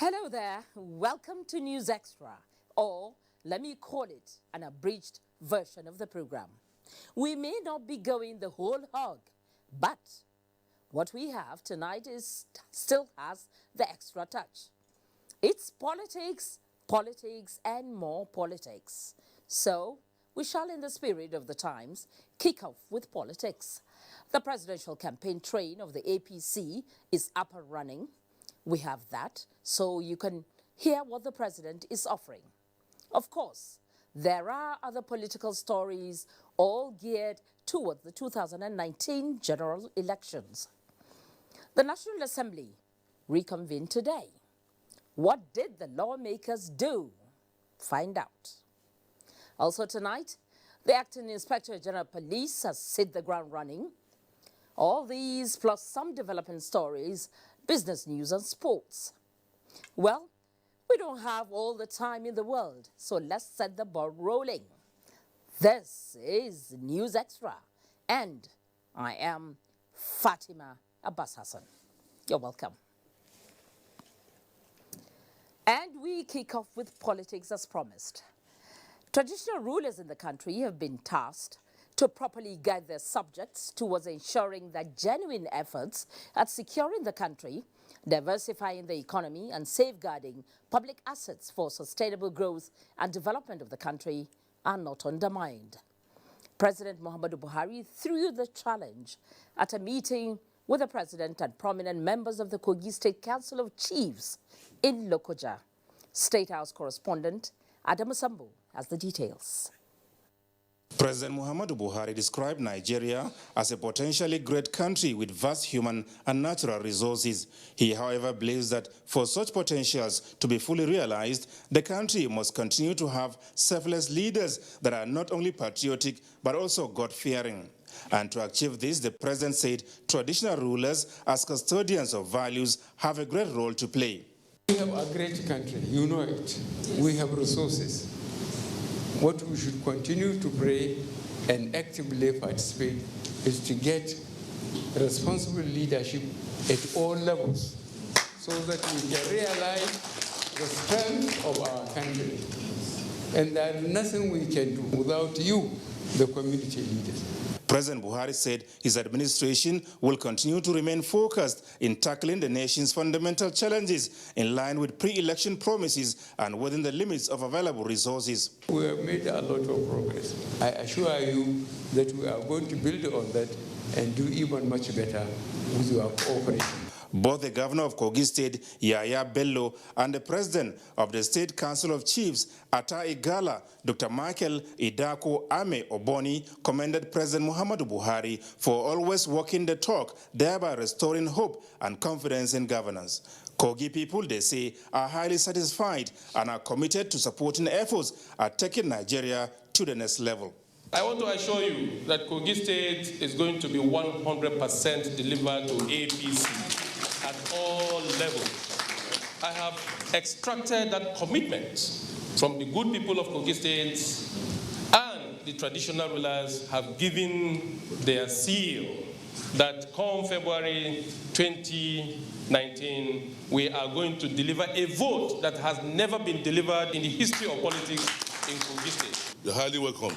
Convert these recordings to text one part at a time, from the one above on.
Hello there, welcome to News Extra, or let me call it an abridged version of the program. We may not be going the whole hog, but what we have tonight still has the extra touch. It's politics, politics, and more politics. So we shall, in the spirit of the times, kick off with politics. The presidential campaign train of the APC is up and running. We have that, so you can hear what the president is offering. Of course, there are other political stories all geared towards the 2019 general elections. The National Assembly reconvened today. What did the lawmakers do? Find out. Also tonight, the Acting Inspector General of Police has hit the ground running. All these plus some development stories, business news and sports. Well, we don't have all the time in the world, so let's set the ball rolling. This is News Extra, and I am Fatima Abbas Hassan. You're welcome. And we kick off with politics as promised. Traditional rulers in the country have been tasked to properly guide their subjects towards ensuring that genuine efforts at securing the country, diversifying the economy, and safeguarding public assets for sustainable growth and development of the country are not undermined. President Muhammadu Buhari threw the challenge at a meeting with the president and prominent members of the Kogi State Council of Chiefs in Lokoja. State House correspondent Adamu Sambu has the details. President Muhammadu Buhari described Nigeria as a potentially great country with vast human and natural resources. He, however, believes that for such potentials to be fully realized, the country must continue to have selfless leaders that are not only patriotic but also God-fearing. And to achieve this, the president said traditional rulers, as custodians of values, have a great role to play. We have a great country, you know it. We have resources. What we should continue to pray and actively participate is to get responsible leadership at all levels so that we can realize the strength of our country. And there is nothing we can do without you, the community leaders. President Buhari said his administration will continue to remain focused in tackling the nation's fundamental challenges in line with pre-election promises and within the limits of available resources. We have made a lot of progress. I assure you that we are going to build on that and do even much better with your cooperation. Both the governor of Kogi State, Yaya Bello, and the president of the State Council of Chiefs, Ata Igala, Dr. Michael Idako Ame Oboni, commended President Muhammadu Buhari for always walking the talk, thereby restoring hope and confidence in governance. Kogi people, they say, are highly satisfied and are committed to supporting efforts at taking Nigeria to the next level. I want to assure you that Kogi State is going to be 100% delivered to APC. At all levels. I have extracted that commitment from the good people of Kogi State, and the traditional rulers have given their seal that come February 2019, we are going to deliver a vote that has never been delivered in the history of politics in Kogi State. You're highly welcome.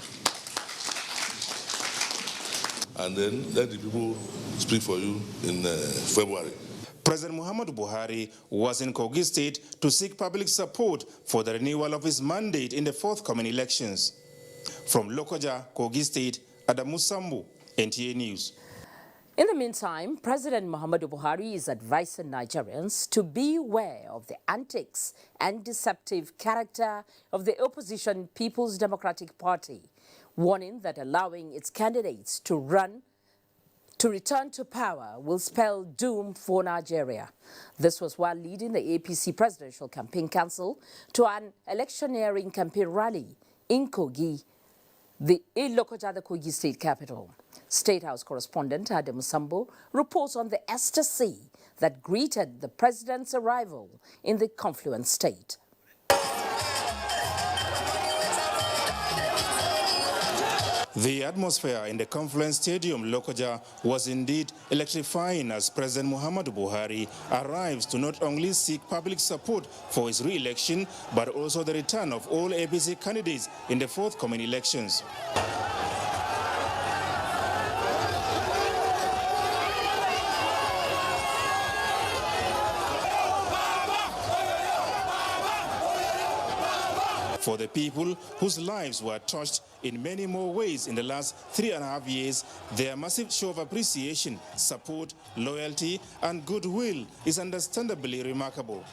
And then let the people speak for you in February. President Muhammadu Buhari was in Kogi State to seek public support for the renewal of his mandate in the forthcoming elections. From Lokoja, Kogi State, Adamu Sambu, NTA News. In the meantime, President Muhammadu Buhari is advising Nigerians to beware of the antics and deceptive character of the opposition People's Democratic Party, warning that allowing its candidates to return to power will spell doom for Nigeria. This was while leading the APC Presidential Campaign Council to an electioneering campaign rally in Kogi, in Lokoja, the Kogi State capital. State House correspondent Adamu Sambu reports on the ecstasy that greeted the president's arrival in the confluent state. The atmosphere in the Conference Stadium, Lokoja, was indeed electrifying as President Muhammadu Buhari arrives to not only seek public support for his re-election, but also the return of all APC candidates in the forthcoming elections. For the people whose lives were touched in many more ways in the last 3.5 years, their massive show of appreciation, support, loyalty, and goodwill is understandably remarkable.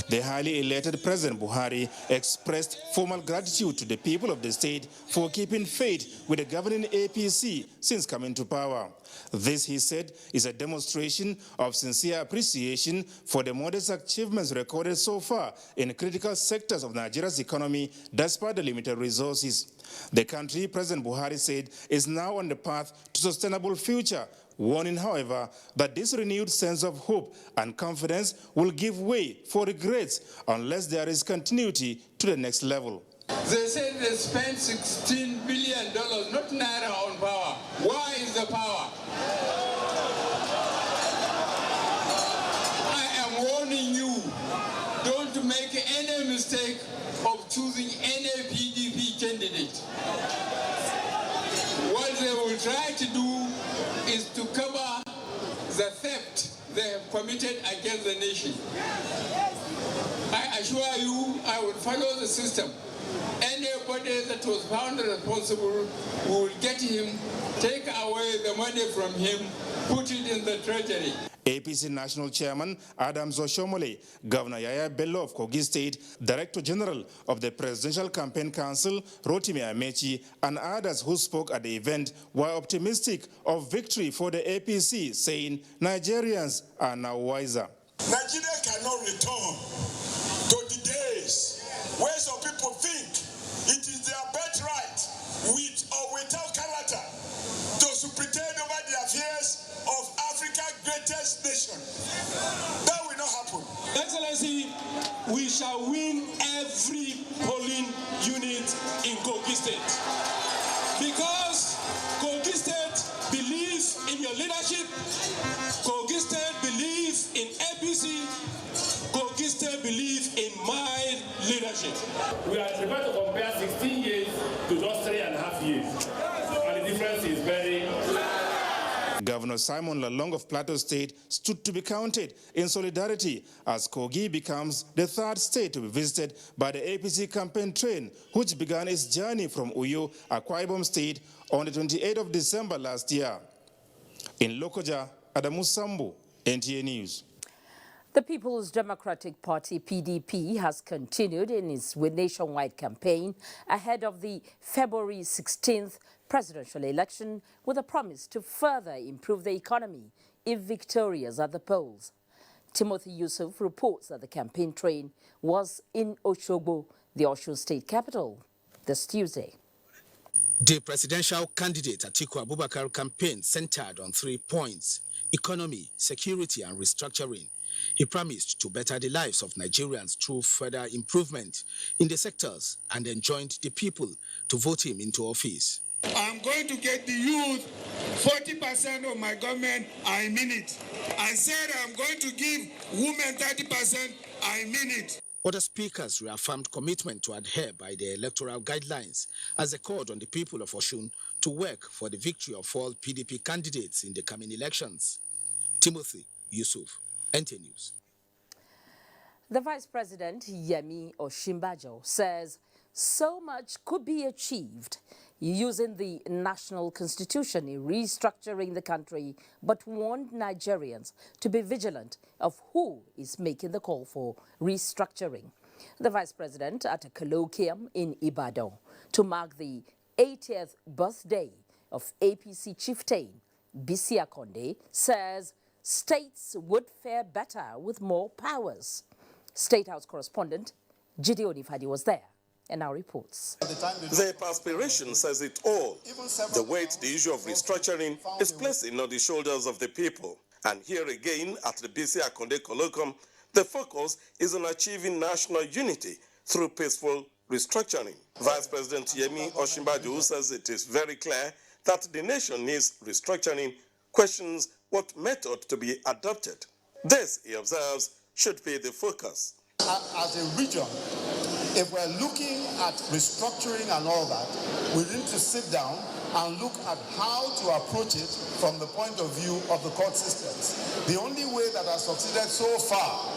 The highly elated President Buhari expressed formal gratitude to the people of the state for keeping faith with the governing APC since coming to power. This, he said, is a demonstration of sincere appreciation for the modest achievements recorded so far in critical sectors of Nigeria's economy despite the limited resources. The country, President Buhari said, is now on the path to sustainable future, warning, however, that this renewed sense of hope and confidence will give way for regrets unless there is continuity to the next level. They said they spent $16 billion, not naira, on power. Why is the power? I am warning you, don't make any mistake of choosing any PDP candidate. What they will try to do is to cover the theft they have committed against the nation. I assure you, I will follow the system. Anybody that was found responsible, we will get him, take away the money from him, put it in the treasury. APC National Chairman Adams Oshomole, Governor Yaya Bello of Kogi State, Director General of the Presidential Campaign Council, Rotimi Amechi, and others who spoke at the event were optimistic of victory for the APC, saying Nigerians are now wiser. Nigeria cannot return to the days where some people think it is their birthright, with or without character, to pretend over the affairs of Africa's greatest nation. That will not happen. Excellency, we shall win every polling unit in Kogi State. Because Kogi State believes in your leadership, Kogi State believes in APC, Kogi State believes in my leadership. We are prepared to compare 16 years to just 3.5 years. And the difference is very... Governor Simon Lalong of Plateau State stood to be counted in solidarity as Kogi becomes the third state to be visited by the APC campaign train, which began its journey from Uyo, Akwa Ibom State, on the 28th of December last year. In Lokoja, Adamu Sambu, NTA News. The People's Democratic Party, PDP, has continued in its nationwide campaign ahead of the February 16th presidential election with a promise to further improve the economy if victorious at the polls. Timothy Yusuf reports that the campaign train was in Oshogbo, the Osun state capital, this Tuesday. The presidential candidate Atiku Abubakar campaign centered on 3 points: economy, security, and restructuring. He promised to better the lives of Nigerians through further improvement in the sectors and enjoined the people to vote him into office. I'm going to get the youth 40% of my government, I mean it. I said I'm going to give women 30%, I mean it. Other speakers reaffirmed commitment to adhere by the electoral guidelines as they called on the people of Osun to work for the victory of all PDP candidates in the coming elections. Timothy Yusuf, NTA News. The Vice President, Yemi Osinbajo, says so much could be achieved using the national constitution in restructuring the country, but warned Nigerians to be vigilant of who is making the call for restructuring. The Vice President, at a colloquium in Ibadan to mark the 80th birthday of APC chieftain Bisi Akonde, says states would fare better with more powers. State House correspondent Jide Onifadi was there and our reports. The perspiration says it all. The weight, the issue of restructuring, is placing on the shoulders of the people. And here again, at the BC Akonde Colloquium, the focus is on achieving national unity through peaceful restructuring. Vice President Yemi Osinbajo says it is very clear that the nation needs restructuring, questions what method to be adopted. This, he observes, should be the focus. As a region, if we're looking at restructuring and all that, we need to sit down and look at how to approach it from the point of view of the court systems. The only way that has succeeded so far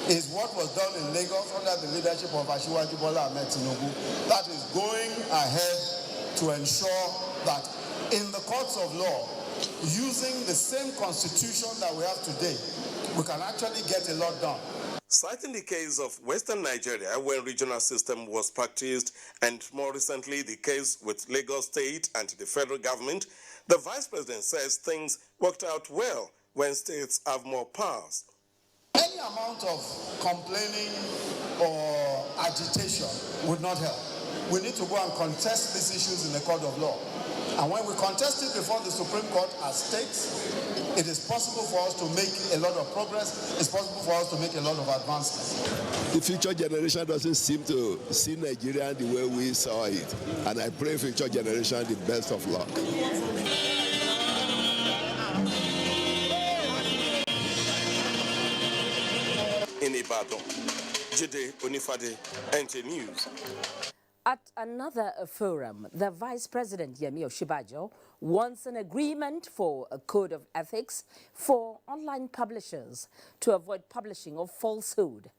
is what was done in Lagos under the leadership of Asiwaju Bola Ahmed Tinubu. That is going ahead to ensure that in the courts of law, using the same constitution that we have today, we can actually get a lot done. Citing the case of Western Nigeria when regional system was practiced, and more recently the case with Lagos State and the federal government, the Vice President says things worked out well when states have more powers. Any amount of complaining or agitation would not help. We need to go and contest these issues in the court of law. And when we contest it before the Supreme Court as states, it is possible for us to make a lot of progress. It's possible for us to make a lot of advancements. The future generation doesn't seem to see Nigeria the way we saw it. And I pray future generation the best of luck. In Ibadan, Jide Onifade, NT News. At another forum, the Vice President Yemi Osinbajo wants an agreement for a code of ethics for online publishers to avoid publishing of falsehood.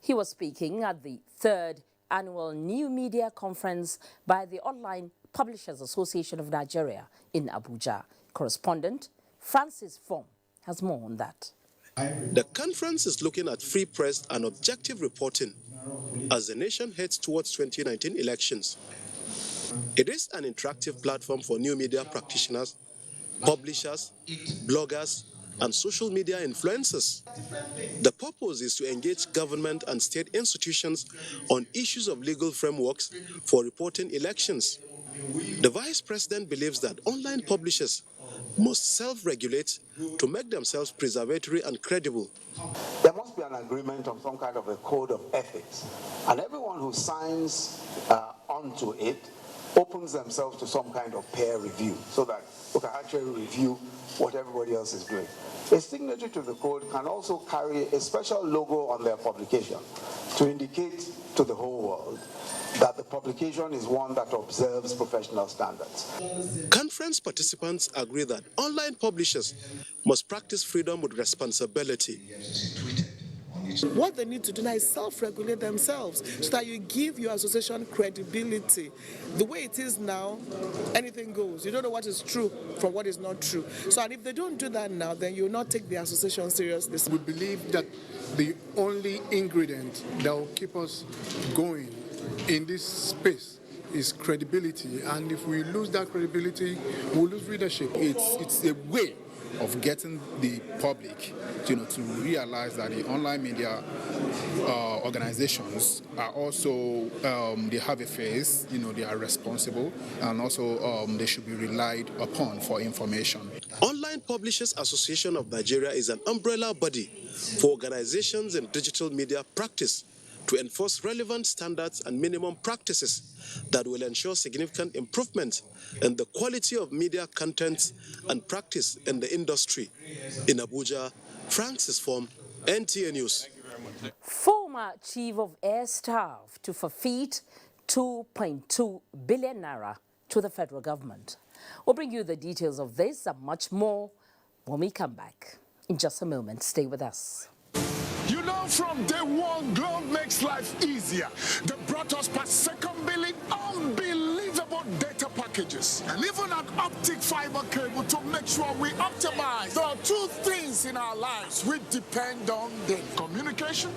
He was speaking at the 3rd annual New Media Conference by the Online Publishers Association of Nigeria in Abuja. Correspondent Francis Fong has more on that. The conference is looking at free press and objective reporting as the nation heads towards 2019 elections. It is an interactive platform for new media practitioners, publishers, bloggers, and social media influencers. The purpose is to engage government and state institutions on issues of legal frameworks for reporting elections. The Vice President believes that online publishers must self-regulate to make themselves preservatory and credible. There must be an agreement on some kind of a code of ethics, and everyone who signs onto it opens themselves to some kind of peer review so that we can actually review what everybody else is doing. A signatory to the code can also carry a special logo on their publication to indicate to the whole world that the publication is one that observes professional standards. Conference participants agree that online publishers must practice freedom with responsibility. What they need to do now is self-regulate themselves so that you give your association credibility. The way it is now, anything goes. You don't know what is true from what is not true. So, and if they don't do that now, then you will not take the association seriously. We believe that the only ingredient that will keep us going in this space is credibility, and if we lose that credibility, we'll lose readership. It's a way of getting the public, to realize that the online media organizations are also, they have a face, they are responsible, and also they should be relied upon for information. Online Publishers Association of Nigeria is an umbrella body for organizations in digital media practice to enforce relevant standards and minimum practices that will ensure significant improvement in the quality of media content and practice in the industry. In Abuja, Francis Fong, NTA News. Former Chief of Air Staff to forfeit 2.2 billion naira to the federal government. We'll bring you the details of this and much more when we come back. In just a moment, stay with us. You know, from day one, Globe makes life easier. They brought us per second billing, unbelievable data packages, and even an optic fiber cable to make sure we optimize. There are two things in our lives we depend on: the communication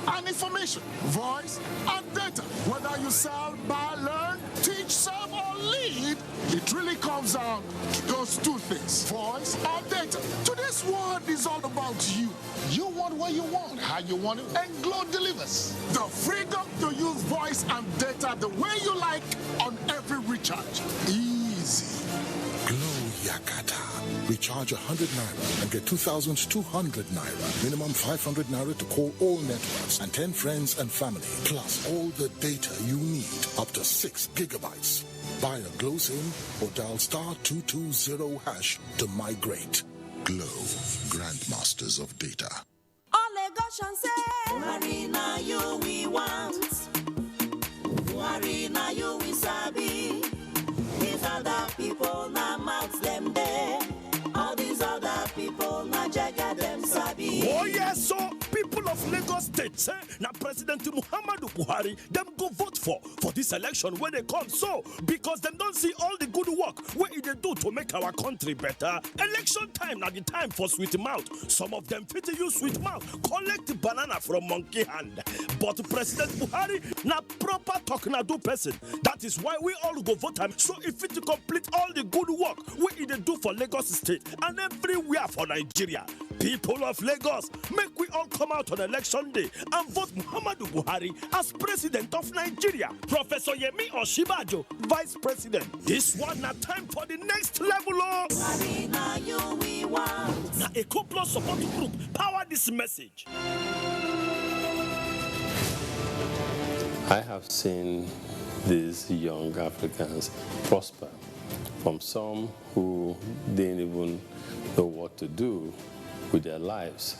and information, voice and data. Whether you sell, buy, learn, teach, serve, or lead, it really comes down to those two things, voice and data. Today's world is all about you. You want what you want, how you want it, and Glow delivers. The freedom to use voice and data the way you like on every recharge. Easy. Glow Yakata. Recharge 100 Naira and get 2,200 Naira. Minimum 500 Naira to call all networks and 10 friends and family. Plus all the data you need. Up to 6 gigabytes. Buy a Glow SIM or dial *220# to migrate. Glow, Grandmasters of Data. Allegation say, Marina, you we want. Marina, you we sabi. These other people now mouth them there. All these other people now jaga them sabi. Oh yes, so people of Lagos State say now President Muhammadu Buhari them go vote for this election when they come so because them don't see all the good work what they do to make our country better. Election time now the time for sweet mouth. Some of them fit to use sweet mouth, collect banana from monkey hand. But President Buhari now proper talk na do person. That is why we all go vote him. So if it to complete all the good work what they do for Lagos State and everywhere for Nigeria. People of Lagos, make we all come out on election day and vote Muhammadu Buhari as president of Nigeria. Professor Yemi Oshibajo, vice president. This one na time for the next level of Marina, you we want. Now a couple support group power this message. I have seen these young Africans prosper from some who didn't even know what to do with their lives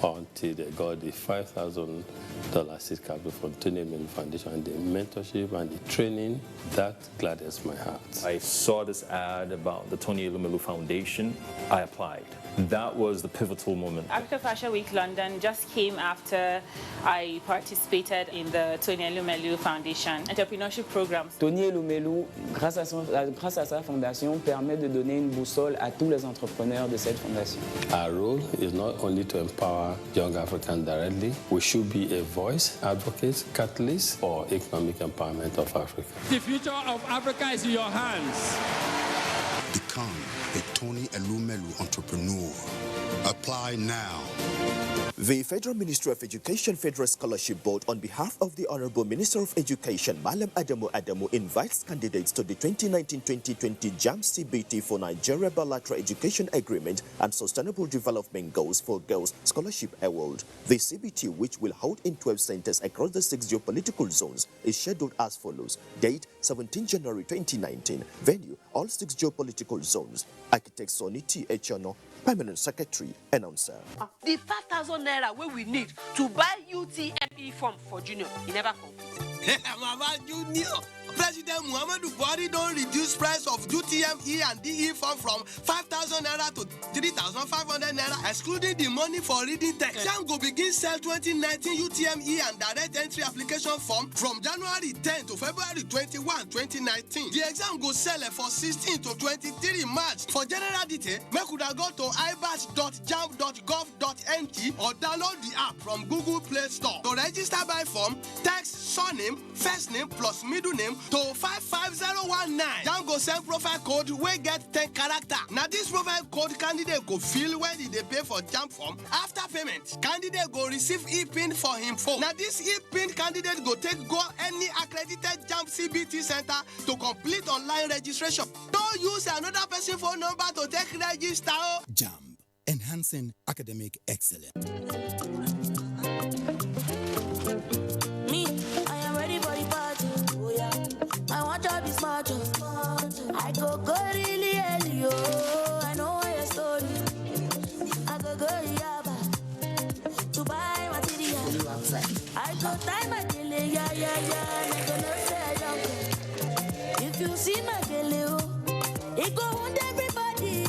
until they got the $5,000 seed capital from Tony Elumelu Foundation, and the mentorship and the training. That gladdens my heart. I saw this ad about the Tony Elumelu Foundation. I applied. That was the pivotal moment. Africa Fashion Week London just came after I participated in the Tony Elumelu Foundation entrepreneurship programs. Tony Elumelu, grâce à sa fondation, permet de donner une boussole à tous les entrepreneurs de cette fondation. Our role is not only to empower young Africans directly, we should be a voice, advocate, catalyst for economic empowerment of Africa. The future of Africa is in your hands. Become a Tony Elumelu entrepreneur. Apply now. The Federal Ministry of Education Federal Scholarship Board, on behalf of the Honorable Minister of Education, Malam Adamu, invites candidates to the 2019-2020 JAMB CBT for Nigeria Bilateral Education Agreement and Sustainable Development Goals for Girls Scholarship Award. The CBT, which will hold in 12 centers across the 6 geopolitical zones, is scheduled as follows. Date, 17 January 2019. Venue, all 6 geopolitical zones. Architect Sonny T. Echono, Permanent Secretary, Announcer. The 5,000 naira where we need to buy UTME form for Junior, he never comes. Mama Junior, President Muhammadu Buhari don't reduce price of UTME and DE form from 5,000 naira to 3,500 naira, excluding the money for reading text. JAMB go begin sell 2019 UTME and direct entry application form from January 10 to February 21, 2019. The exam go sell for 16 to 23 March. For general detail, make would go to ibas.jamb.gov.ng or download the app from Google Play Store. To register by form, text surname, first name plus middle name to 55019. JAMB go send profile code wey get 10 character. Now this profile code candidate go fill when they pay for JAMB form. After payment, candidate go receive e-pin for him phone. Now this e-pin candidate go take go any accredited JAMB CBT center to complete online registration. Don't use another person phone number to take register. JAMB, enhancing academic excellence. Me, I am ready for the party. Oh yeah, I want to be smart. I go really early. Oh, I know your story. I go yaba to buy material. I go time my daily, yeah. I go no say I don't. If you see my daily, oh, it go wound everybody.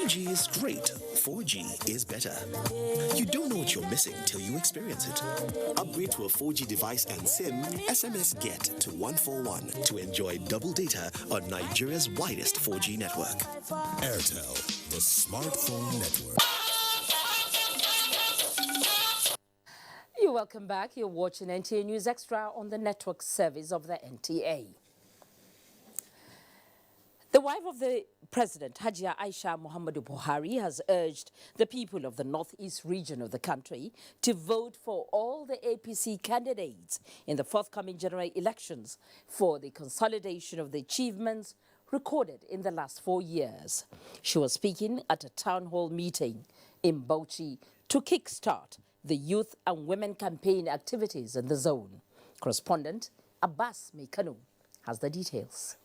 G is great. 4G 4G is better. You don't know what you're missing till you experience it. Upgrade to a 4G device and SIM SMS Get to 141 to enjoy double data on Nigeria's widest 4G network. Airtel, the smartphone network. You're welcome back. You're watching NTA News Extra on the network service of the NTA. The wife of the President, Hajia Aisha Muhammadu Buhari, has urged the people of the northeast region of the country to vote for all the APC candidates in the forthcoming general elections for the consolidation of the achievements recorded in the last 4 years. She was speaking at a town hall meeting in Bauchi to kickstart the youth and women campaign activities in the zone. Correspondent Abbas Mekano has the details.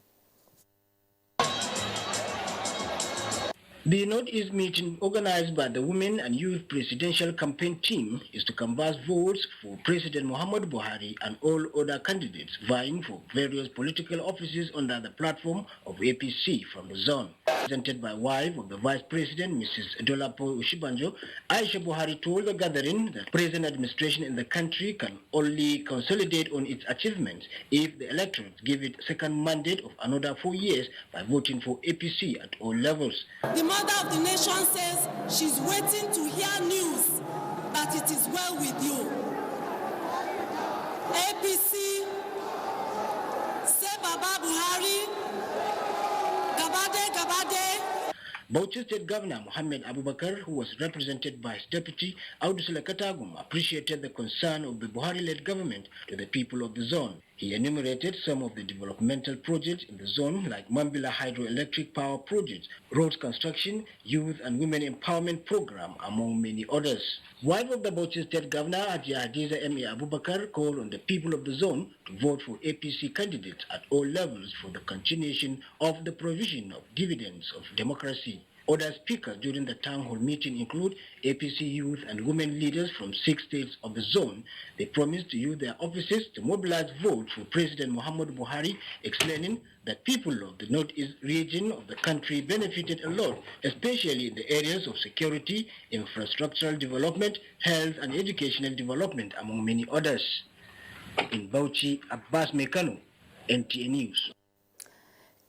The Northeast meeting, organized by the Women and Youth Presidential Campaign Team, is to canvass votes for President Muhammadu Buhari and all other candidates vying for various political offices under the platform of APC from the zone. Presented by wife of the Vice President, Mrs. Dolapo Ushibanjo, Aisha Buhari told the gathering that present administration in the country can only consolidate on its achievements if the electorate give it second mandate of another 4 years by voting for APC at all levels. The mother of the nation says she's waiting to hear news that it is well with you. APC, say Baba Buhari, Gabade, Gabade. Bauchi State Governor Mohammed Abubakar, who was represented by his deputy Audusula Katagum, appreciated the concern of the Buhari-led government to the people of the zone. He enumerated some of the developmental projects in the zone, like Mambila Hydroelectric Power Project, roads construction, youth and women empowerment program, among many others. Wife of the Bauchi State Governor, Hajia Hadiza M.A. Abubakar, called on the people of the zone to vote for APC candidates at all levels for the continuation of the provision of dividends of democracy. Other speakers during the town hall meeting include APC youth and women leaders from 6 states of the zone. They promised to use their offices to mobilize votes for President Muhammadu Buhari, explaining that people of the northeast region of the country benefited a lot, especially in the areas of security, infrastructural development, health and educational development, among many others. In Bauchi, Abbas Mekano, NTA News.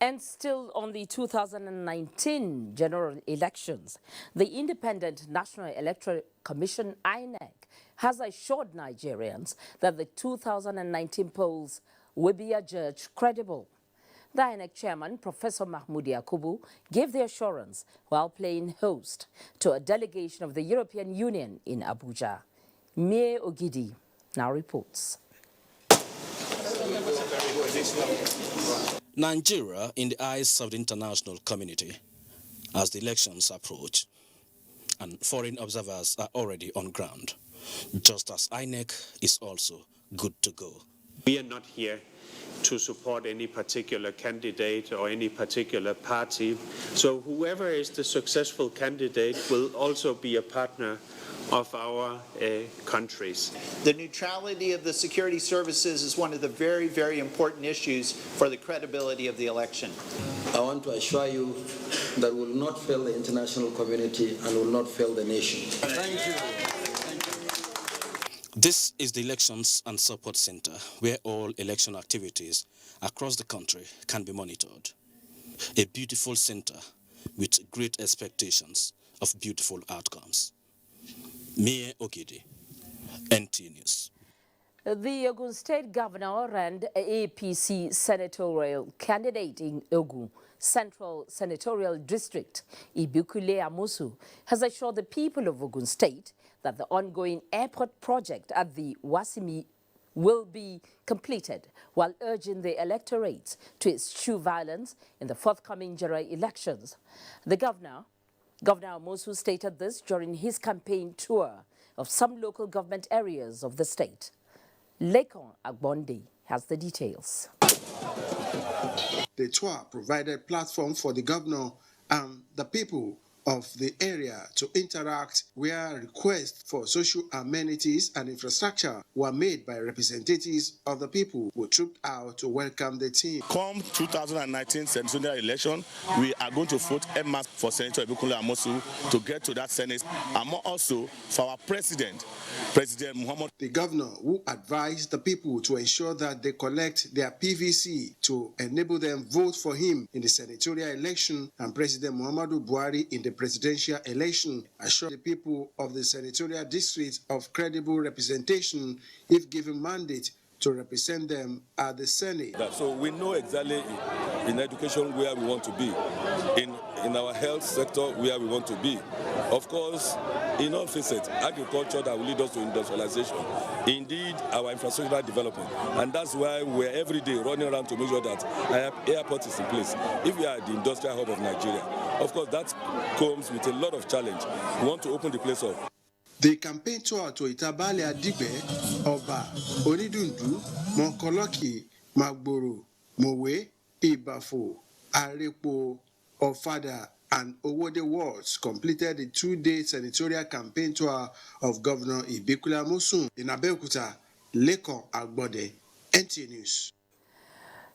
And still on the 2019 general elections, the Independent National Electoral Commission, INEC, has assured Nigerians that the 2019 polls will be adjudged credible. The INEC chairman, Professor Mahmoud Yakubu, gave the assurance while playing host to a delegation of the European Union in Abuja. Mie Ogidi now reports. Nigeria in the eyes of the international community as the elections approach, and foreign observers are already on ground, just as INEC is also good to go. We are not here to support any particular candidate or any particular party, so whoever is the successful candidate will also be a partner of our countries. The neutrality of the security services is one of the very, very important issues for the credibility of the election. I want to assure you that we will not fail the international community and will not fail the nation. Thank you. This is the Elections and Support Center, where all election activities across the country can be monitored. A beautiful center with great expectations of beautiful outcomes. Mie Ogidi, NT News. The Ogun State Governor and APC senatorial candidate in Ogun Central Senatorial District, Ibukule Amusu, has assured the people of Ogun State that the ongoing airport project at the Wasimi will be completed, while urging the electorate to eschew violence in the forthcoming general elections. The Governor Amusu stated this during his campaign tour of some local government areas of the state. Lekon Agbondi has the details. The tour provided platform for the governor and the people of the area to interact, where requests for social amenities and infrastructure were made by representatives of the people who trooped out to welcome the team. Come 2019 senatorial election, we are going to vote en masse for Senator Ebukunle Amosu to get to that Senate, and also for our President Muhammad. The governor, who advised the people to ensure that they collect their PVC to enable them vote for him in the senatorial election and President Muhammadu Buhari in the presidential election, assured the people of the senatorial district of credible representation if given mandate to represent them at the Senate. So we know exactly in education where we want to be, in our health sector where we want to be. Of course, in all facets, agriculture that will lead us to industrialization. Indeed, our infrastructural development. And that's why we're every day running around to make sure that our airport is in place. If we are the industrial hub of Nigeria, of course, that comes with a lot of challenge. We want to open the place up. The campaign tour to Itabale Adigbe, Oba, Onidundu, Monkoloki, Magboro, Mowe, Ibafo, Arepo, Ofada, and Owode wards completed the two-day senatorial campaign tour of Governor Ibikula Mosun in Abeokuta, Lekon Agbode, NTA News.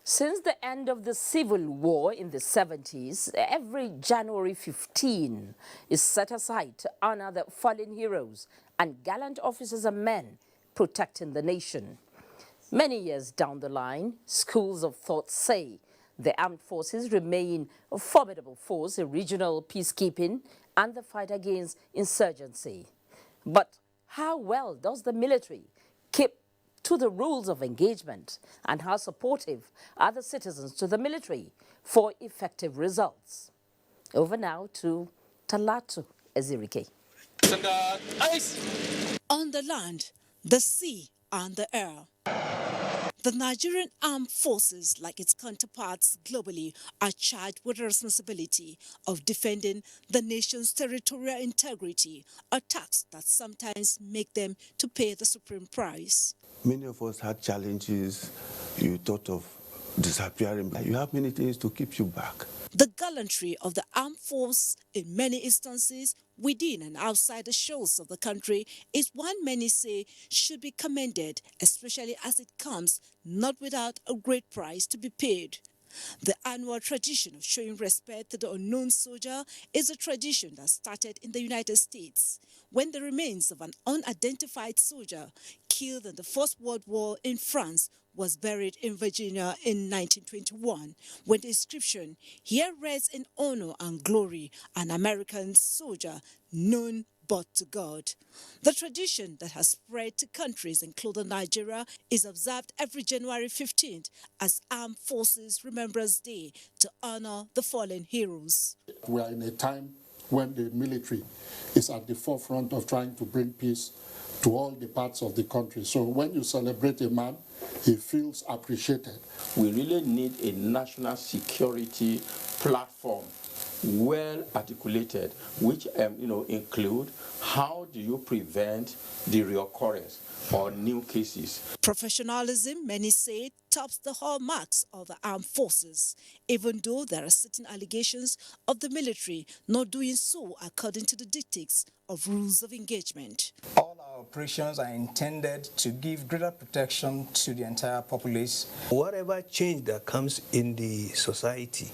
Since the end of the Civil War in the 70s, every January 15 is set aside to honor the fallen heroes and gallant officers and men protecting the nation. Many years down the line, schools of thought say the armed forces remain a formidable force in regional peacekeeping and the fight against insurgency. But how well does the military keep to the rules of engagement, and how supportive are the citizens to the military for effective results? Over now to Talatu Ezirike. On the land, the sea, and the air, the Nigerian armed forces, like its counterparts globally, are charged with the responsibility of defending the nation's territorial integrity, a task that sometimes make them to pay the supreme price. Many of us had challenges. You thought of disappearing. You have many things to keep you back. The gallantry of the armed force in many instances within and outside the shores of the country is one many say should be commended, especially as it comes not without a great price to be paid. The annual tradition of showing respect to the unknown soldier is a tradition that started in the United States, when the remains of an unidentified soldier killed in the First World War in France was buried in Virginia in 1921, when the inscription, "Here rests in honor and glory an American soldier known but to God." The tradition that has spread to countries including Nigeria is observed every January 15th as Armed Forces Remembrance Day to honor the fallen heroes. We are in a time when the military is at the forefront of trying to bring peace to all the parts of the country. So when you celebrate a man, he feels appreciated. We really need a national security platform, well articulated, which include how do you prevent the reoccurrence or new cases. Professionalism, many say, tops the hallmarks of the armed forces, even though there are certain allegations of the military not doing so according to the dictates of rules of engagement. All our operations are intended to give greater protection to the entire populace. Whatever change that comes in the society,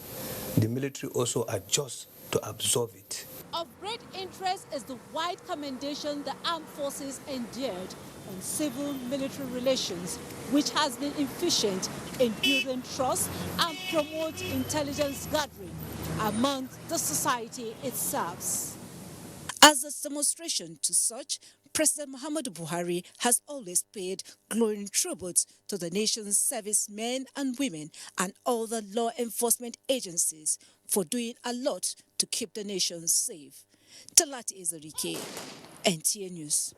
the military also adjusts to absorb it. Of great interest is the wide commendation the armed forces endured on civil-military relations, which has been efficient in building trust and promote intelligence gathering among the society it serves. As a demonstration to such, President Muhammadu Buhari has always paid glowing tribute to the nation's servicemen and women and all the law enforcement agencies for doing a lot to keep the nation safe. Talati Ezirike, NTA News.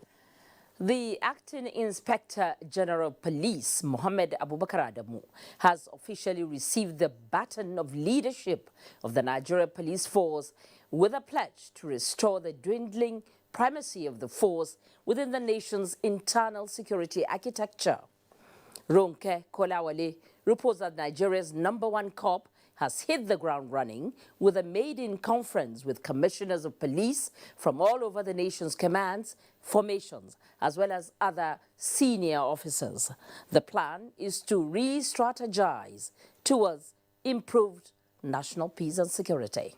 The Acting Inspector General of Police, Mohammed Abubakar Adamu, has officially received the baton of leadership of the Nigerian Police Force with a pledge to restore the dwindling primacy of the force within the nation's internal security architecture. Ronke Kolawale reports that Nigeria's #1 cop has hit the ground running with a maiden conference with commissioners of police from all over the nation's commands, formations, as well as other senior officers. The plan is to re-strategize towards improved national peace and security.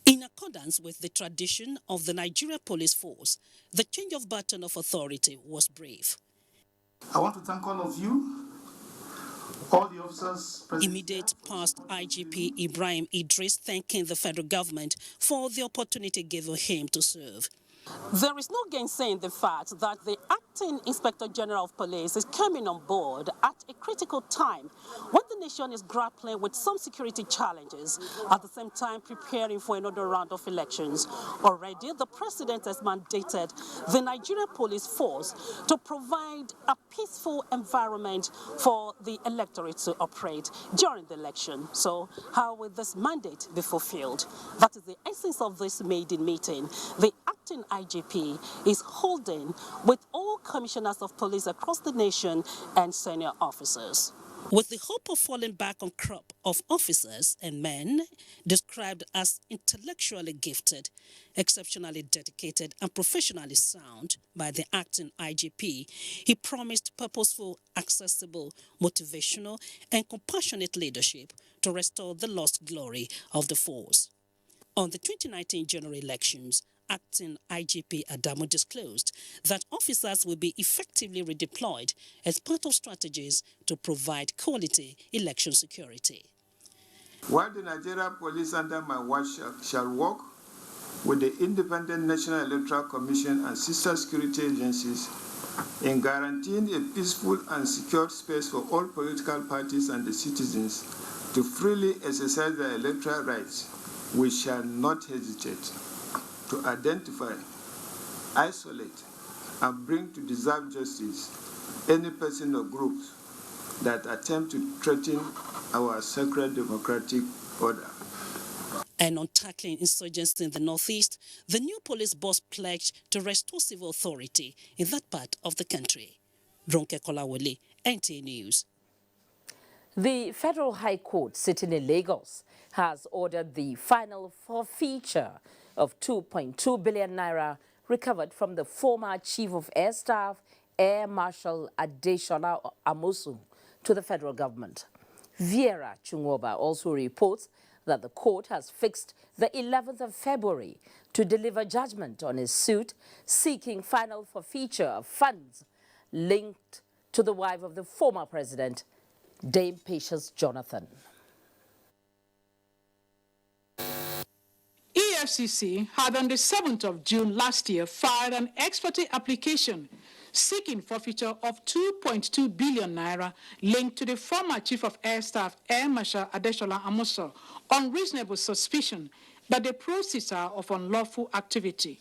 In accordance with the tradition of the Nigeria Police Force, the change of baton of authority was brief. I want to thank all of you, all the officers present. Immediate past IGP Ibrahim Idris thanking the federal government for the opportunity given him to serve. There is no gainsaying the fact that the acting Inspector General of Police is coming on board at a critical time when the nation is grappling with some security challenges, at the same time preparing for another round of elections. Already, the president has mandated the Nigeria Police Force to provide a peaceful environment for the electorate to operate during the election. So how will this mandate be fulfilled? That is the essence of this maiden meeting. The acting IGP is holding with all commissioners of police across the nation and senior officers. With the hope of falling back on crop of officers and men described as intellectually gifted, exceptionally dedicated and professionally sound by the acting IGP, he promised purposeful, accessible, motivational and compassionate leadership to restore the lost glory of the force. On the 2019 general elections, acting IGP Adamu disclosed that officers will be effectively redeployed as part of strategies to provide quality election security. While the Nigeria Police under my watch shall work with the Independent National Electoral Commission and sister security agencies in guaranteeing a peaceful and secure space for all political parties and the citizens to freely exercise their electoral rights, we shall not hesitate to identify, isolate, and bring to deserved justice any person or groups that attempt to threaten our sacred democratic order. And on tackling insurgency in the northeast, the new police boss pledged to restore civil authority in that part of the country. Ronke Kolawole, NTA News. The Federal High Court sitting in Lagos has ordered the final forfeiture of 2.2 billion naira recovered from the former Chief of Air Staff, Air Marshal Adeshola Amosun, to the federal government. Viera Chunwoba also reports that the court has fixed the 11th of February to deliver judgment on his suit seeking final forfeiture of funds linked to the wife of the former president, Dame Patience Jonathan. EFCC had on the 7th of June last year filed an ex parte application seeking forfeiture of 2.2 billion naira linked to the former Chief of Air Staff, Air Marshal Adeshola Amosun, on reasonable suspicion that the proceeds are of unlawful activity.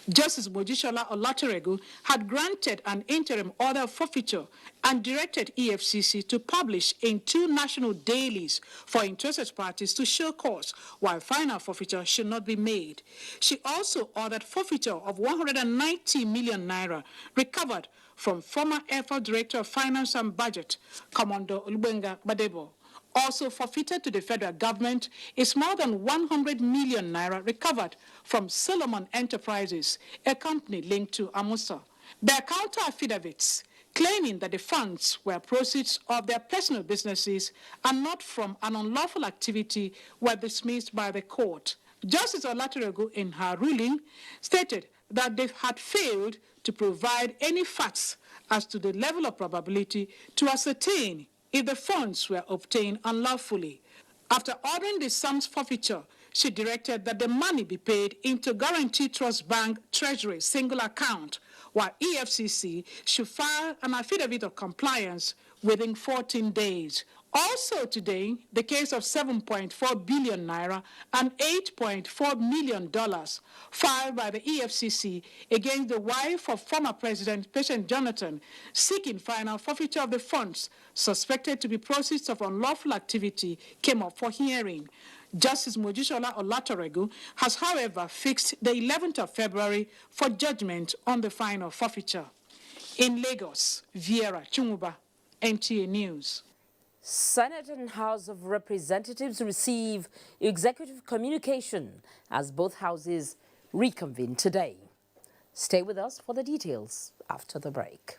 Justice Mojisola Olatoregu had granted an interim order of forfeiture and directed EFCC to publish in 2 national dailies for interested parties to show cause, while final forfeiture should not be made. She also ordered forfeiture of 190 million naira recovered from former Air Force Director of Finance and Budget, Commander Olubenga Badebo. Also forfeited to the federal government is more than 100 million naira recovered from Solomon Enterprises, a company linked to Amosun. Their counter affidavits claiming that the funds were proceeds of their personal businesses and not from an unlawful activity were dismissed by the court. Justice Olatoregu, in her ruling, stated that they had failed to provide any facts as to the level of probability to ascertain if the funds were obtained unlawfully. After ordering the sums forfeiture, she directed that the money be paid into Guarantee Trust Bank Treasury single account, while EFCC should file an affidavit of compliance within 14 days. Also today, the case of 7.4 billion naira and $8.4 million filed by the EFCC against the wife of former President Patience Jonathan, seeking final forfeiture of the funds suspected to be proceeds of unlawful activity, came up for hearing. Justice Mojisola Olatoregu has, however, fixed the 11th of February for judgment on the final forfeiture. In Lagos, Viera Chunwuba, NTA News. Senate and House of Representatives receive executive communication as both houses reconvene today. Stay with us for the details after the break.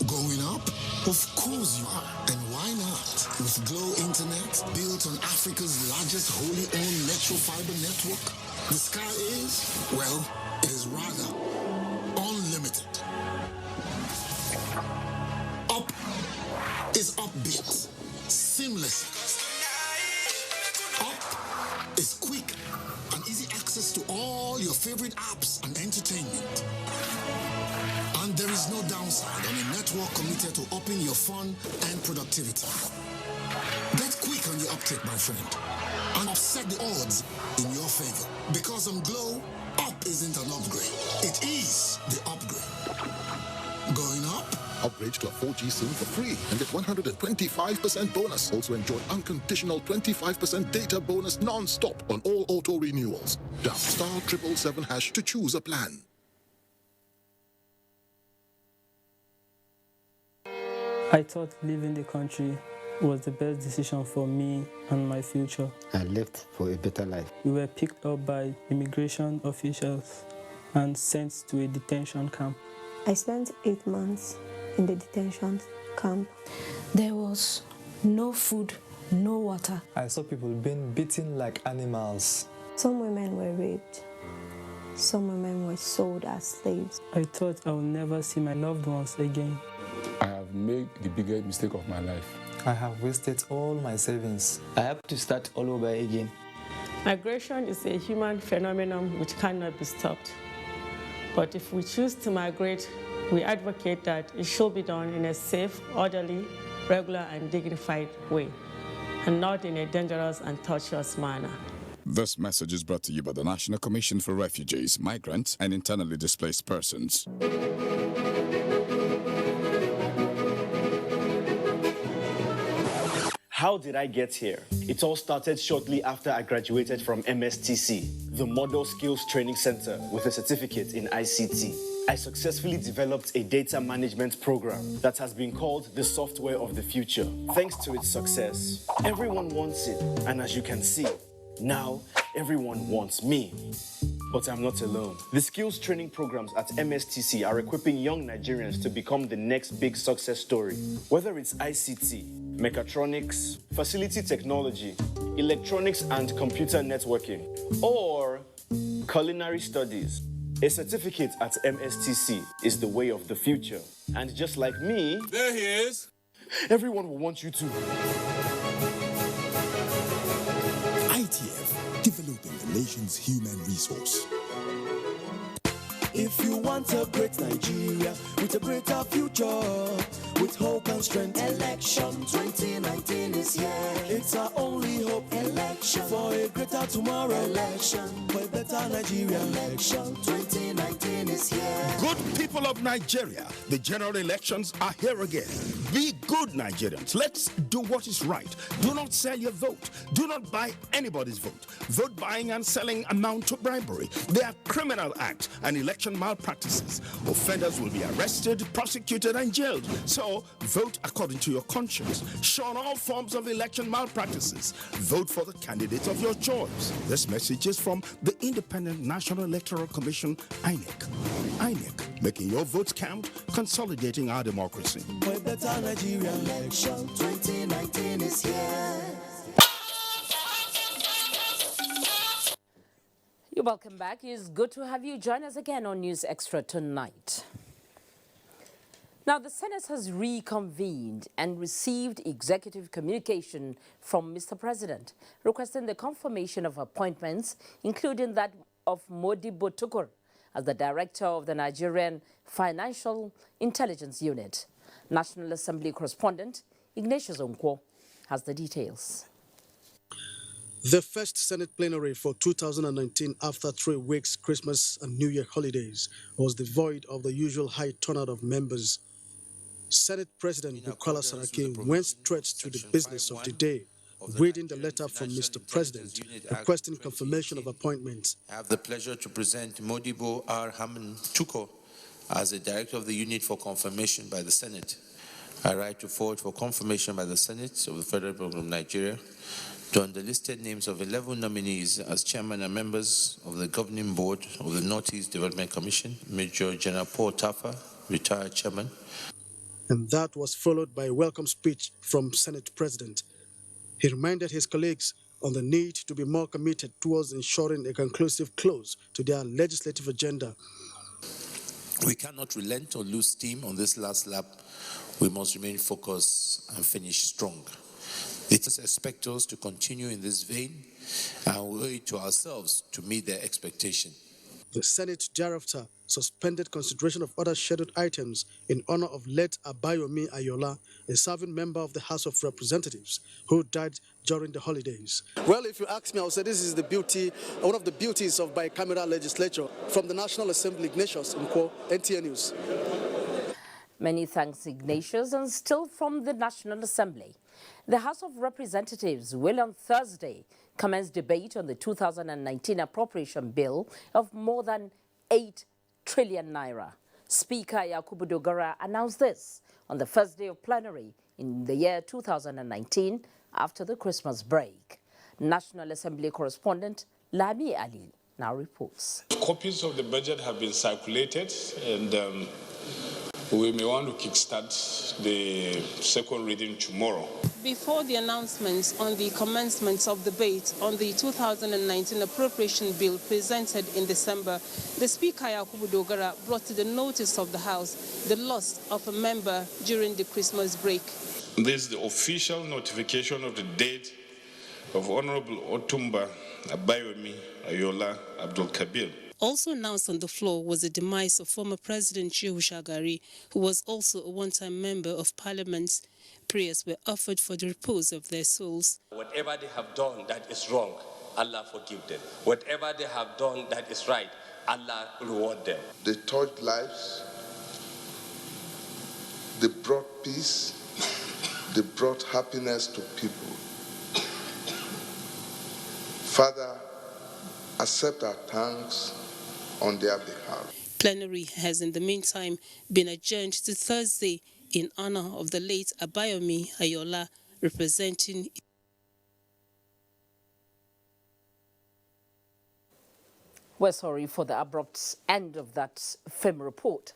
Going up? Of course you are. And why not? With Glow Internet, built on Africa's largest wholly owned metro fiber network, the sky is, well, it is rather unlimited. Up is upbeat, seamless. Up is quick and easy access to all your favorite apps and entertainment. And there is no downside on a network committed to upping your fun and productivity. Get quick on your uptake, my friend, and upset the odds in your favor. Because on Glow, up isn't an upgrade. It is the upgrade. Going up? Upgrade to a 4G SIM for free and get 125% bonus. Also enjoy unconditional 25% data bonus non-stop on all auto renewals. Dial *777# to choose a plan. I thought leaving the country was the best decision for me and my future. I left for a better life. We were picked up by immigration officials and sent to a detention camp. I spent 8 months in the detention camp. There was no food, no water. I saw people being beaten like animals. Some women were raped. Some women were sold as slaves. I thought I would never see my loved ones again. I have made the biggest mistake of my life. I have wasted all my savings. I have to start all over again. Migration is a human phenomenon which cannot be stopped. But if we choose to migrate, we advocate that it should be done in a safe, orderly, regular, and dignified way, and not in a dangerous and tortuous manner. This message is brought to you by the National Commission for Refugees, Migrants, and Internally Displaced Persons. How did I get here? It all started shortly after I graduated from MSTC, the Model Skills Training Center, with a certificate in ICT. I successfully developed a data management program that has been called the software of the future. Thanks to its success, everyone wants it, and as you can see, now everyone wants me. But I'm not alone. The skills training programs at MSTC are equipping young Nigerians to become the next big success story. Whether it's ICT, mechatronics, facility technology, electronics and computer networking, or culinary studies, a certificate at MSTC is the way of the future. And just like me, there he is. Everyone will want you to. ITF, developing the nation's human resource. If you want a great Nigeria with a greater future, with hope and strength, election 2019 is here. It's our only hope. Election for a greater tomorrow. Election for a better Nigeria. Election 2019 is here. Good people of Nigeria, the general elections are here again. Be good Nigerians. Let's do what is right. Do not sell your vote. Do not buy anybody's vote. Vote buying and selling amount to bribery. They are criminal acts and election malpractices. Offenders will be arrested, prosecuted, and jailed. So vote according to your conscience. Shun all forms of election malpractices. Vote for the candidate of your choice. This message is from the Independent National Electoral Commission, INEC. INEC, making your votes count, consolidating our democracy. For a better Nigeria, election 2019 is here. You're welcome back. It's good to have you join us again on News Extra tonight. Now, the Senate has reconvened and received executive communication from Mr. President, requesting the confirmation of appointments, including that of Modibo Tukur as the Director of the Nigerian Financial Intelligence Unit. National Assembly correspondent Ignatius Onkwo has the details. The first Senate plenary for 2019 after 3 weeks Christmas and New Year holidays was devoid of the usual high turnout of members. Senate President Bukola Saraki went straight to the business of the day, reading the letter from Mr. President requesting confirmation of appointments. I have the pleasure to present Modibo R. Haman Tuko as the Director of the Unit for confirmation by the Senate. I write to forward for confirmation by the Senate of the Federal Republic of Nigeria on the listed names of 11 nominees as chairman and members of the governing board of the Northeast Development Commission, Major General Paul Taffa, retired chairman. And that was followed by a welcome speech from Senate President. He reminded his colleagues on the need to be more committed towards ensuring a conclusive close to their legislative agenda. We cannot relent or lose steam on this last lap. We must remain focused and finish strong. It expects us to continue in this vein, and we owe it to ourselves to meet their expectation. The Senate thereafter suspended consideration of other scheduled items in honor of late Abayomi Ayola, a serving member of the House of Representatives who died during the holidays. Well, if you ask me, I would say this is the beauty, one of the beauties of bicameral legislature. From the National Assembly, Ignatius Nkwo, NTN News. Many thanks, Ignatius. And still from the National Assembly, the House of Representatives will on Thursday commence debate on the 2019 appropriation bill of more than 8 trillion naira. Speaker Yakubu Dogara announced this on the first day of plenary in the year 2019 after the Christmas break. National Assembly correspondent Lami Ali now reports. Copies of the budget have been circulated, and we may want to kickstart the second reading tomorrow. Before the announcements on the commencement of debate on the 2019 appropriation bill presented in December, the Speaker Yakubu Dogara brought to the notice of the House the loss of a member during the Christmas break. This is the official notification of the date of Honorable Otumba Abayomi Ayola Abdul Kabir. Also announced on the floor was the demise of former President Shehu Shagari, who was also a one-time member of Parliament. Prayers were offered for the repose of their souls. Whatever they have done that is wrong, Allah forgive them. Whatever they have done that is right, Allah reward them. They touched lives, they brought peace, they brought happiness to people. Father, accept our thanks on their behalf. Plenary has in the meantime been adjourned to Thursday in honor of the late Abayomi Ayola, representing. We're sorry for the abrupt end of that film report.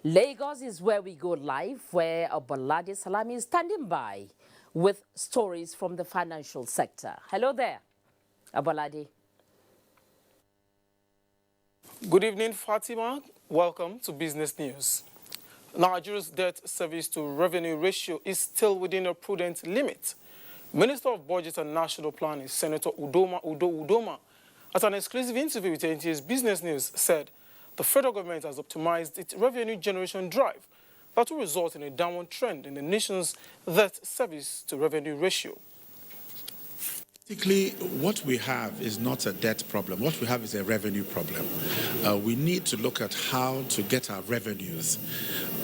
Lagos is where we go live, where Obalade Salami is standing by with stories from the financial sector. Hello there, Obalade. Good evening, Fatima. Welcome to Business News. Nigeria's debt service to revenue ratio is still within a prudent limit. Minister of Budget and National Planning, Senator Udoma, at an exclusive interview with NTA's Business News, said the federal government has optimized its revenue generation drive that will result in a downward trend in the nation's debt service to revenue ratio. Basically, what we have is not a debt problem. What we have is a revenue problem. We need to look at how to get our revenues,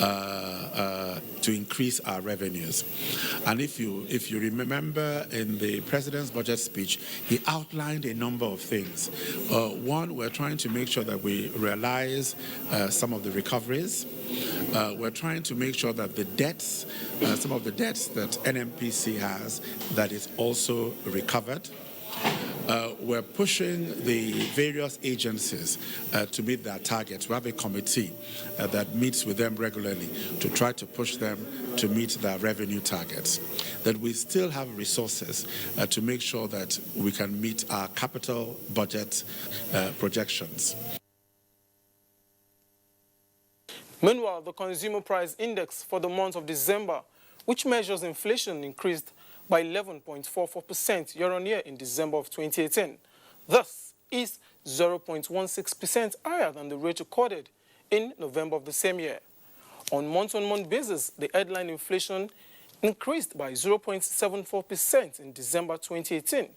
to increase our revenues. And if you remember in the President's budget speech, he outlined a number of things. One, we're trying to make sure that we realize some of the recoveries. We're trying to make sure that the debts, some of the debts that NMPC has, that is also recovered. We're pushing the various agencies to meet their targets. We have a committee that meets with them regularly to try to push them to meet their revenue targets. That we still have resources to make sure that we can meet our capital budget projections. Meanwhile, the Consumer Price Index for the month of December, which measures inflation, increased by 11.44% year-on-year in December of 2018. Thus, is 0.16% higher than the rate recorded in November of the same year. On month-on-month basis, the headline inflation increased by 0.74% in December 2018.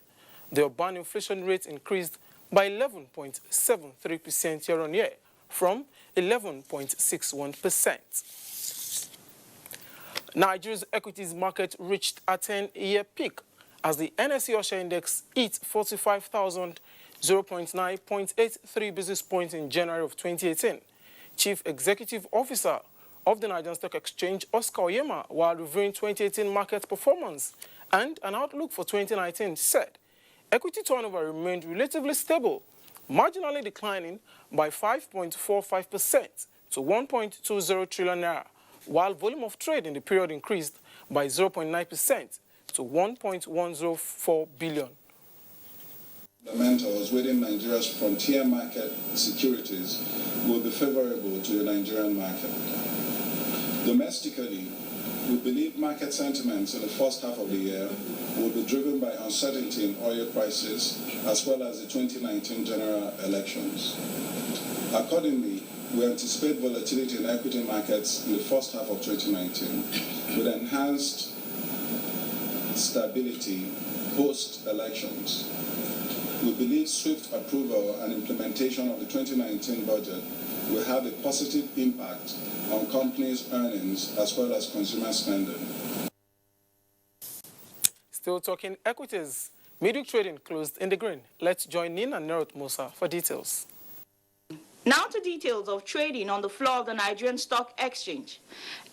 The urban inflation rate increased by 11.73% year-on-year, from 11.61%. Nigeria's equities market reached a 10-year peak as the NSE Osha Index hit 45,009.83 basis points in January of 2018. Chief Executive Officer of the Nigerian Stock Exchange, Oscar Oyema, while reviewing 2018 market performance and an outlook for 2019, said equity turnover remained relatively stable, marginally declining by 5.45% to 1.20 trillion naira, while volume of trade in the period increased by 0.9% to 1.104 billion. Fundamentals within Nigeria's frontier market securities will be favorable to the Nigerian market. Domestically, we believe market sentiments in the first half of the year will be driven by uncertainty in oil prices as well as the 2019 general elections. Accordingly, we anticipate volatility in equity markets in the first half of 2019 with enhanced stability post-elections. We believe swift approval and implementation of the 2019 budget will have a positive impact on companies' earnings as well as consumer spending. Still talking equities, midweek trading closed in the green. Let's join Nina Nerot Musa for details. Now to details of trading on the floor of the Nigerian Stock Exchange.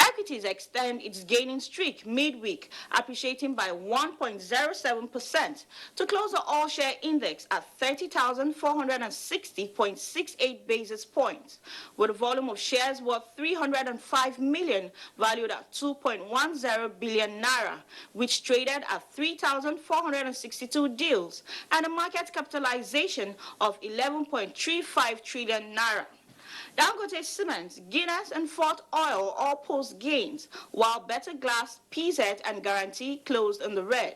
Equities extend its gaining streak midweek, appreciating by 1.07% to close the all-share index at 30,460.68 basis points, with a volume of shares worth 305 million, valued at 2.10 billion naira, which traded at 3,462 deals, and a market capitalization of 11.35 trillion naira. Dangote Cement, Guinness, and Fort Oil all post gains, while Better Glass, PZ, and Guarantee closed in the red.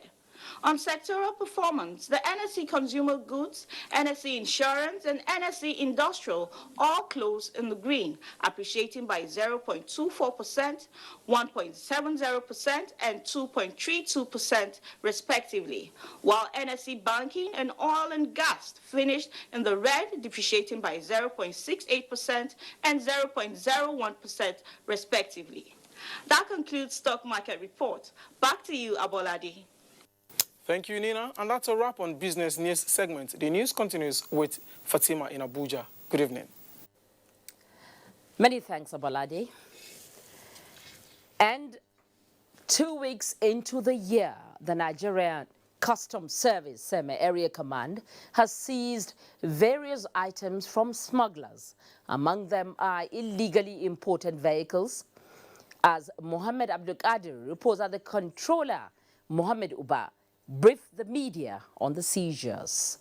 On sectoral performance, the NSE Consumer Goods, NSE Insurance, and NSE Industrial all closed in the green, appreciating by 0.24%, 1.70%, and 2.32% respectively, while NSE Banking and Oil and Gas finished in the red, depreciating by 0.68% and 0.01% respectively. That concludes Stock Market Report. Back to you, Abolade. Thank you, Nina. And that's a wrap on Business News segment. The news continues with Fatima in Abuja. Good evening. Many thanks, Abolade. And 2 weeks into the year, the Nigerian Customs Service Semi-Area Command has seized various items from smugglers. Among them are illegally imported vehicles. As Mohammed Abdul Qadir reports that the controller, Mohammed Uba, briefed the media on the seizures.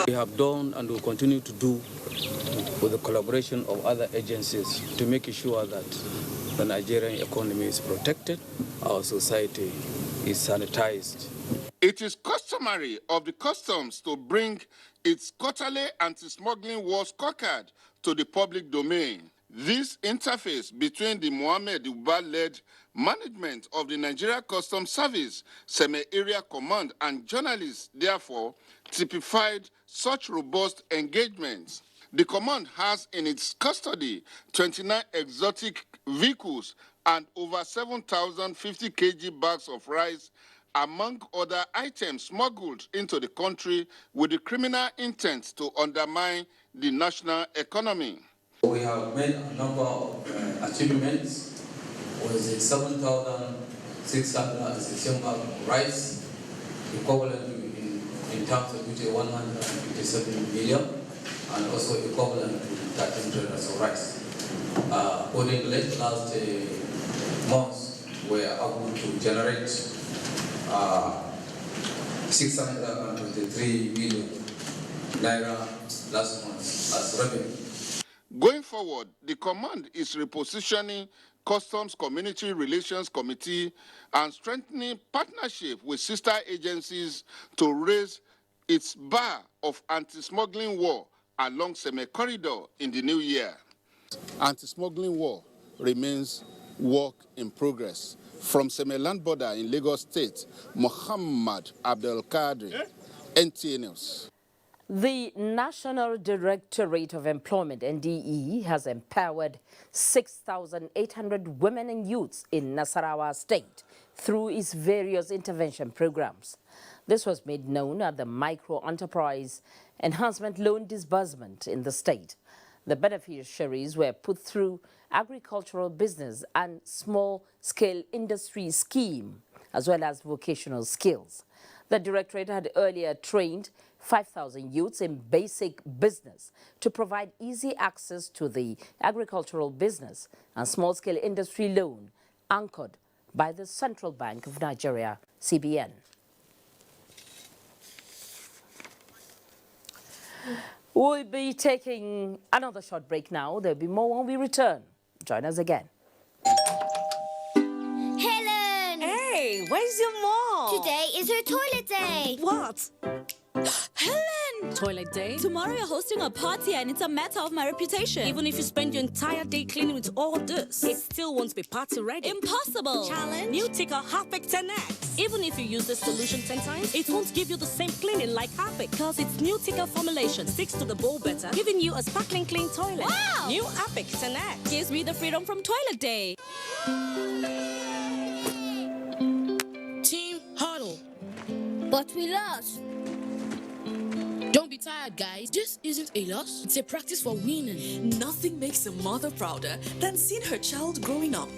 We have done and will continue to do with the collaboration of other agencies to make sure that the Nigerian economy is protected, our society is sanitized. It is customary of the customs to bring its quarterly anti-smuggling war scorecard to the public domain. This interface between the Mohammed Uba-led management of the Nigeria Customs Service Semi-Area Command and journalists, therefore, typified such robust engagements. The command has in its custody 29 exotic vehicles and over 7,050 kg bags of rice, among other items smuggled into the country with the criminal intent to undermine the national economy. We have made a number of achievements with 7,616 bags of rice, equivalent to, in terms of duty, 157 million, and also equivalent to 13 trailers of rice. Within the last months, we are able to generate 623 million naira last month as revenue. Going forward, the command is repositioning Customs Community Relations Committee and strengthening partnership with sister agencies to raise its bar of anti-smuggling war along Seme Corridor in the new year. Anti-smuggling war remains work in progress. From Seme land border in Lagos State, Muhammad Abdul Qadir, NTA News. The National Directorate of Employment, NDE, has empowered 6,800 women and youths in Nasarawa State through its various intervention programs. This was made known at the Micro Enterprise Enhancement Loan Disbursement in the state. The beneficiaries were put through agricultural business and small-scale industry scheme, as well as vocational skills. The directorate had earlier trained 5,000 youths in basic business to provide easy access to the agricultural business and small-scale industry loan anchored by the Central Bank of Nigeria, CBN. We'll be taking another short break now. There'll be more when we return. Join us again. Helen! Hey, where's your mom? Today is her toilet day. What? Helen! Toilet day? Tomorrow you're hosting a party and it's a matter of my reputation. Even if you spend your entire day cleaning with all this, it still won't be party ready. Impossible! Challenge? New Ticker Harpic 10X. Even if you use this solution 10 times, it won't give you the same cleaning like Harpic because its new Ticker formulation sticks to the bowl better, giving you a sparkling clean toilet. Wow! New Harpic 10X gives me the freedom from toilet day. Team huddle. But we lost. Don't be tired, guys. This isn't a loss. It's a practice for winning. Nothing makes a mother prouder than seeing her child growing up.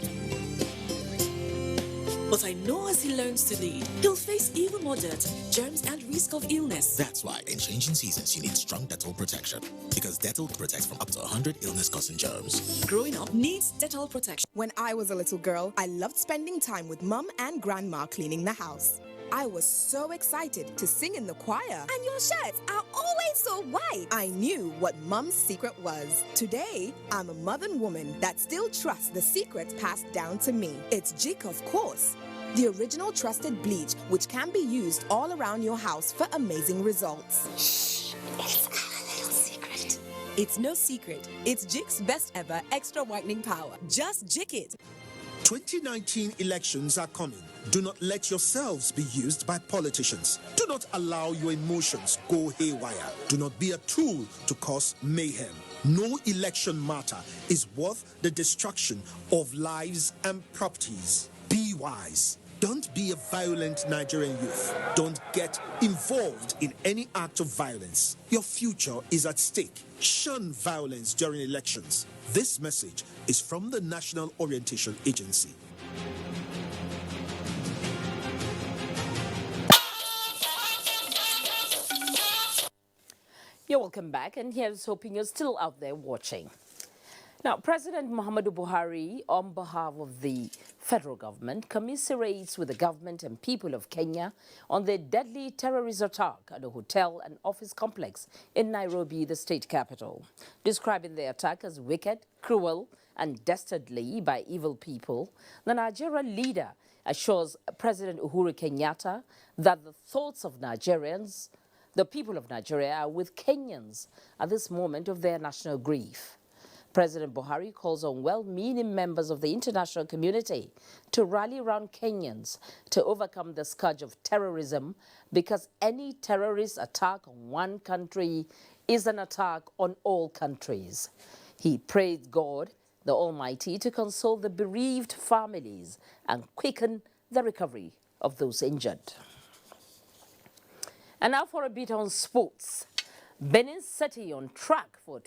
But I know as he learns to lead, he'll face even more dirt, germs, and risk of illness. That's why in changing seasons, you need strong Dettol protection. Because Dettol protects from up to 100 illness-causing germs. Growing up needs Dettol protection. When I was a little girl, I loved spending time with Mum and Grandma cleaning the house. I was so excited to sing in the choir. And your shirts are always so white. I knew what Mum's secret was. Today, I'm a modern woman that still trusts the secrets passed down to me. It's Jik, of course. The original trusted bleach, which can be used all around your house for amazing results. Shh, it's our little secret. It's no secret. It's Jik's best ever extra whitening power. Just Jik it. 2019 elections are coming. Do not let yourselves be used by politicians. Do not allow your emotions go haywire. Do not be a tool to cause mayhem. No election matter is worth the destruction of lives and properties. Be wise. Don't be a violent Nigerian youth. Don't get involved in any act of violence. Your future is at stake. Shun violence during elections. This message is from the National Orientation Agency. You're welcome back, and here's hoping you're still out there watching. Now, President Muhammadu Buhari, on behalf of the federal government, commiserates with the government and people of Kenya on the deadly terrorist attack at a hotel and office complex in Nairobi, the state capital. Describing the attack as wicked, cruel, and dastardly by evil people, the Nigerian leader assures President Uhuru Kenyatta that the thoughts of Nigerians, the people of Nigeria, are with Kenyans at this moment of their national grief. President Buhari calls on well-meaning members of the international community to rally around Kenyans to overcome the scourge of terrorism, because any terrorist attack on one country is an attack on all countries. He praised God, the Almighty, to console the bereaved families and quicken the recovery of those injured. And now for a bit on sports. Benin City on track for